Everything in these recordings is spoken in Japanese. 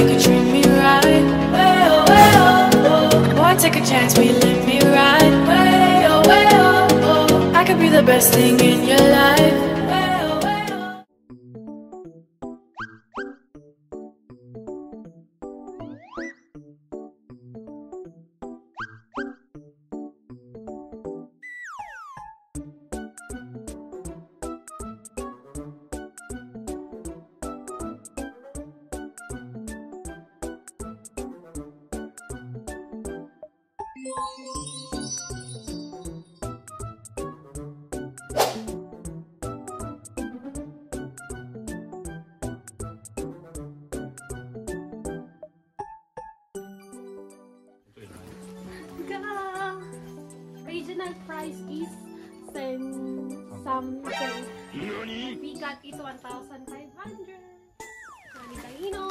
you could treat me right. Way oh, way oh, oh. Boy, take a chance, will you let me ride? Way oh, way oh, oh. I could be the best thing in your life. Way oh, way oh. Original price is something. We got it 1,500. Manitaino,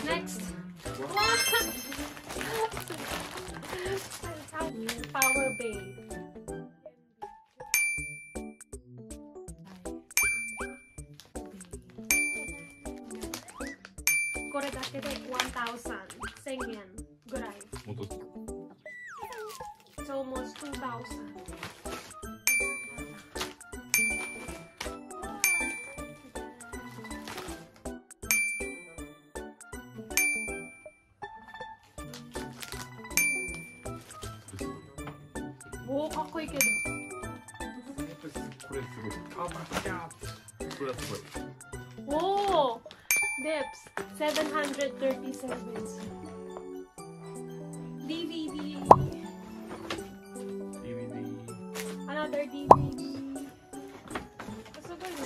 next. Power bank. これだけで1,000円ぐらい。It's almost 2,000. 오, かっこいいけど。これすごい。これはすごい。おお、Dips 737. DVD. Another DVD. すごいな。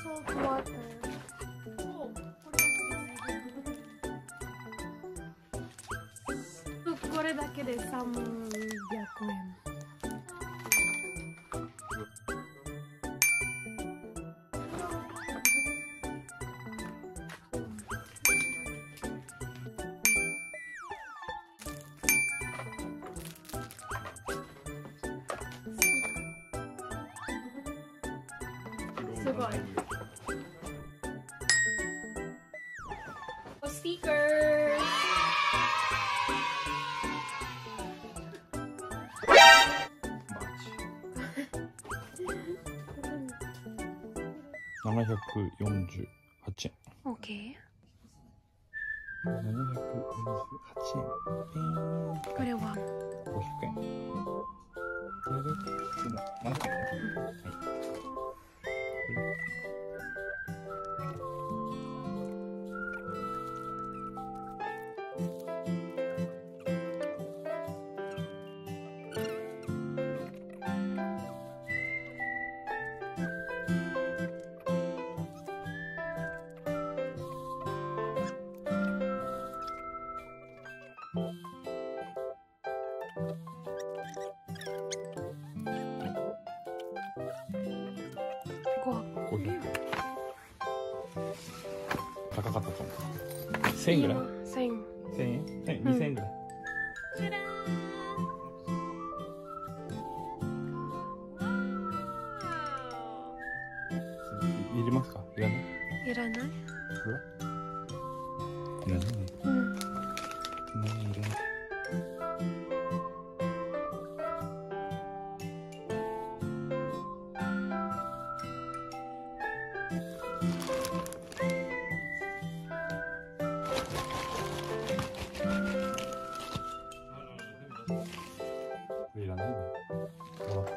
Salt water. これだけで300円。すごい。スティッカー。748円。オッケー。748円。これは500円。これで普通の700円。はい。500円。高かったと思う。1000円ぐらい 1000 円。1000円 ?2000 円ぐらい。いりますか？いらない？いらない？これは？いらないね。うん。何いらない？いらないね。終わった。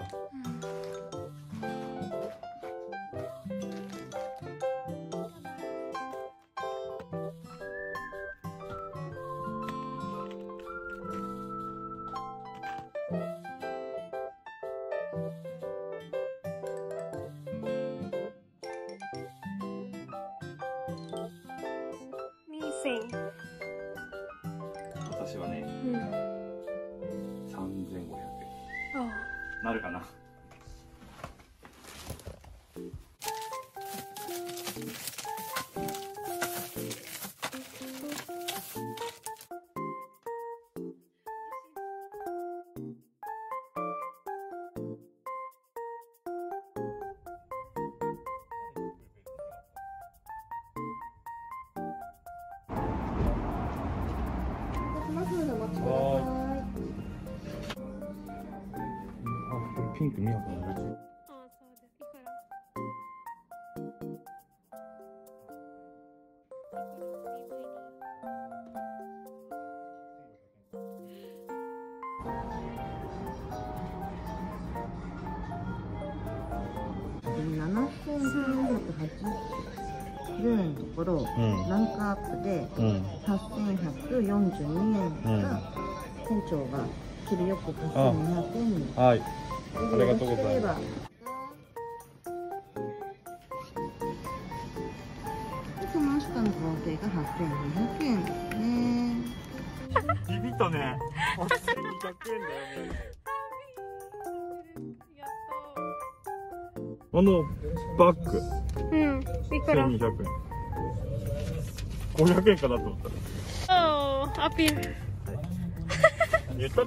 私はね、3500円。なるかな。ピンク見ようかな。ああ、そうだ。いくら7,380円のところ、ランクアップで8,142円が、店長が切りよく8,200円に。はい。ありがとうございます。その下の合計が8,200円ですね。ビビったね。8,200円だよね。あのバッグ。うん。いくら1,200円。500円かなと思った。Oh, up here. 言った。